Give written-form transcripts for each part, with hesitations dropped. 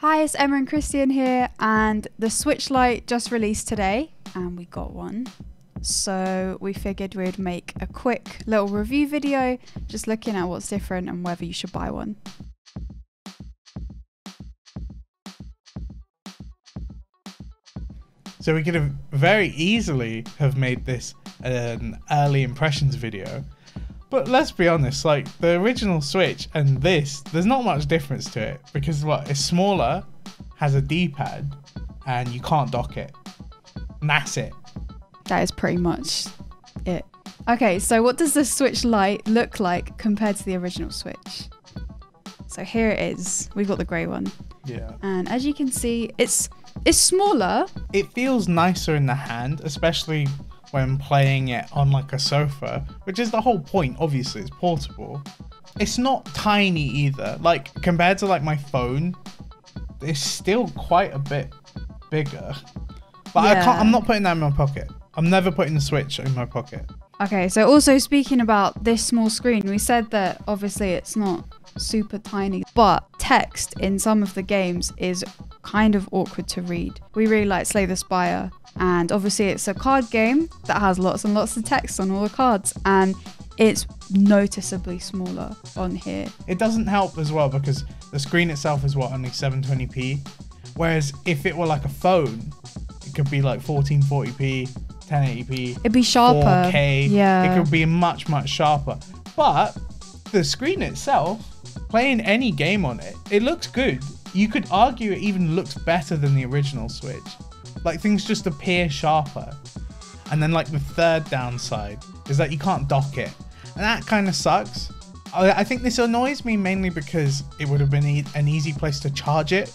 Hi, it's Emma and Christian here, and the Switch Lite just released today, and we got one. So we figured we'd make a quick little review video, just looking at what's different and whether you should buy one. So we could have very easily have made this an early impressions video. But let's be honest, like the original Switch and this, there's not much difference to it because it's smaller, has a D-pad, and you can't dock it. And that's it. That is pretty much it. Okay, so what does the Switch Lite look like compared to the original Switch? So here it is. We've got the grey one. Yeah. And as you can see, it's smaller. It feels nicer in the hand, especially when playing it on like a sofa, which is the whole point. Obviously, it's portable. It's not tiny either. Like compared to like my phone, it's still quite a bit bigger. But yeah. I'm not putting that in my pocket. I'm never putting the Switch in my pocket. Okay, so also speaking about this small screen, we said that obviously it's not super tiny, but text in some of the games is kind of awkward to read. We really like Slay the Spire, and obviously it's a card game that has lots and lots of text on all the cards, and it's noticeably smaller on here. It doesn't help as well because the screen itself is only 720p, whereas if it were like a phone, it could be like 1440p, 1080p. It'd be sharper. 4K. Yeah. It could be much sharper. But the screen itself, playing any game on it, it looks good. You could argue it even looks better than the original Switch. Like things just appear sharper. And then like the third downside is that you can't dock it. And that kind of sucks. I think this annoys me mainly because it would have been an easy place to charge it.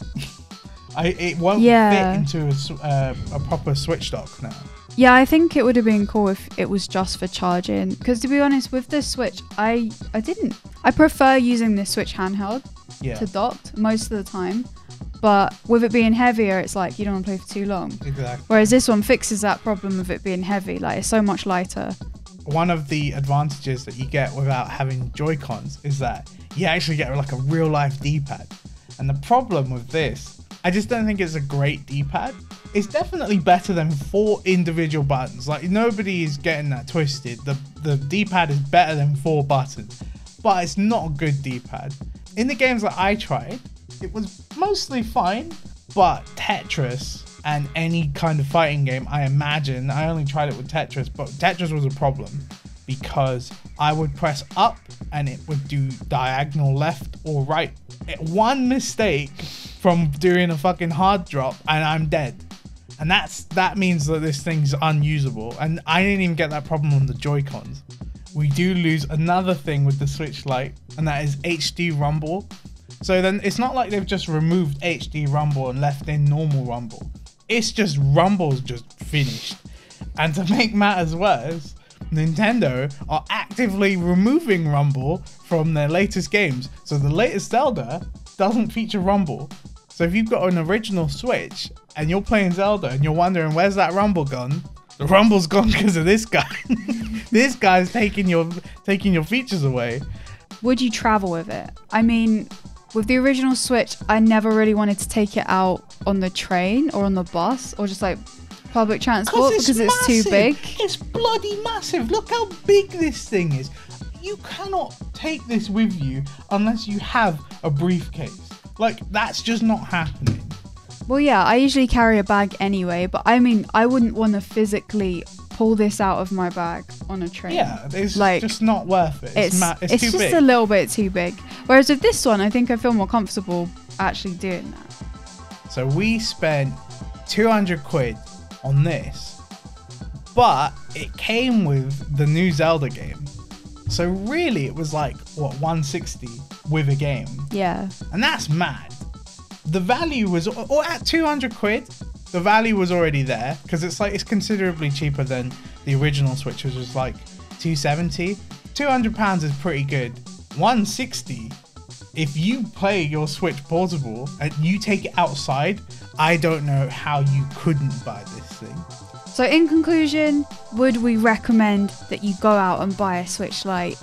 It won't fit into a proper Switch dock now. Yeah, I think it would have been cool if it was just for charging. Because to be honest, with this Switch, I prefer using this Switch handheld to dock most of the time. But with it being heavier, it's like you don't want to play for too long. Exactly. Whereas this one fixes that problem of it being heavy. Like it's so much lighter. One of the advantages that you get without having Joy-Cons is that you actually get like a real life D-pad. And the problem with this, I just don't think it's a great D-pad. It's definitely better than 4 individual buttons. Like nobody is getting that twisted. The D-pad is better than 4 buttons, but it's not a good D-pad. In the games that I tried, it was mostly fine, but Tetris and any kind of fighting game, I imagine, I only tried it with Tetris, but Tetris was a problem because I would press up and it would do diagonal left or right. One mistake from doing a fucking hard drop and I'm dead. And that means that this thing's unusable. And I didn't even get that problem on the Joy-Cons. We do lose another thing with the Switch Lite, and that is HD rumble. So then it's not like they've just removed HD rumble and left in normal rumble. It's just rumble's just finished. And to make matters worse, Nintendo are actively removing rumble from their latest games. So the latest Zelda doesn't feature rumble. So if you've got an original Switch and you're playing Zelda and you're wondering where's that rumble gone, the rumble's gone because of this guy. This guy's taking your features away. Would you travel with it? I mean, with the original Switch, I never really wanted to take it out on the train or on the bus or just like public transport because it's too big. It's bloody massive. Look how big this thing is. You cannot take this with you unless you have a briefcase. Like, that's just not happening. Well, yeah, I usually carry a bag anyway, but I mean, I wouldn't want to physically pull this out of my bag on a train. Yeah, it's like, just not worth it. It's it's too just big. A little bit too big. Whereas with this one, I think I feel more comfortable actually doing that. So we spent 200 quid on this, but it came with the new Zelda game. So really it was like, what, 160 with a game? Yeah. And that's mad. The value was, or at 200 quid, the value was already there because it's considerably cheaper than the original Switch, which was like 270. £200 is pretty good. 160, if you play your Switch portable and you take it outside, I don't know how you couldn't buy this thing. So in conclusion, would we recommend that you go out and buy a Switch Lite?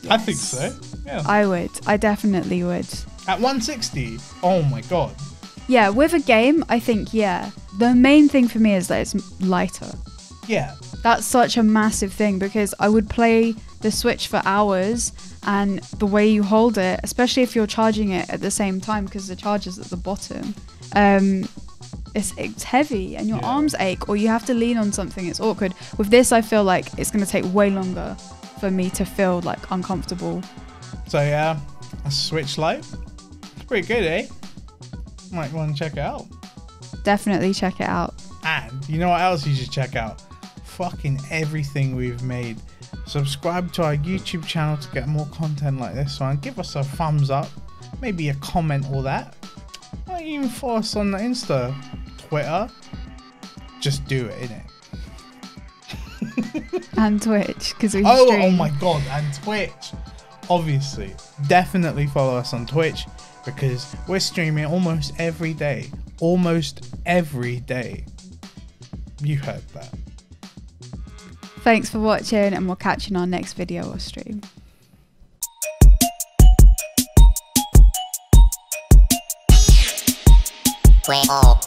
Yes. I think so. Yeah. I would. I definitely would. At 160, oh my god. Yeah, with a game, I think, yeah. The main thing for me is that it's lighter. Yeah. That's such a massive thing because I would play the Switch for hours, and the way you hold it, especially if you're charging it at the same time because the charger's at the bottom, it's heavy and your arms ache, or you have to lean on something. It's awkward. With this, I feel like it's going to take way longer for me to feel like uncomfortable. So yeah, a Switch Lite. It's pretty good, eh? Might want to check it out. Definitely check it out. And you know what else you should check out? Fucking everything we've made. Subscribe to our YouTube channel to get more content like this one. Give us a thumbs up, maybe a comment or that. Or even follow us on the Insta, Twitter. Just do it, innit? And Twitch, because we oh stream. my god, and Twitch. Obviously, definitely follow us on Twitch because we're streaming almost every day. Almost every day. You heard that. Thanks for watching, and we'll catch you in our next video or stream. Play all.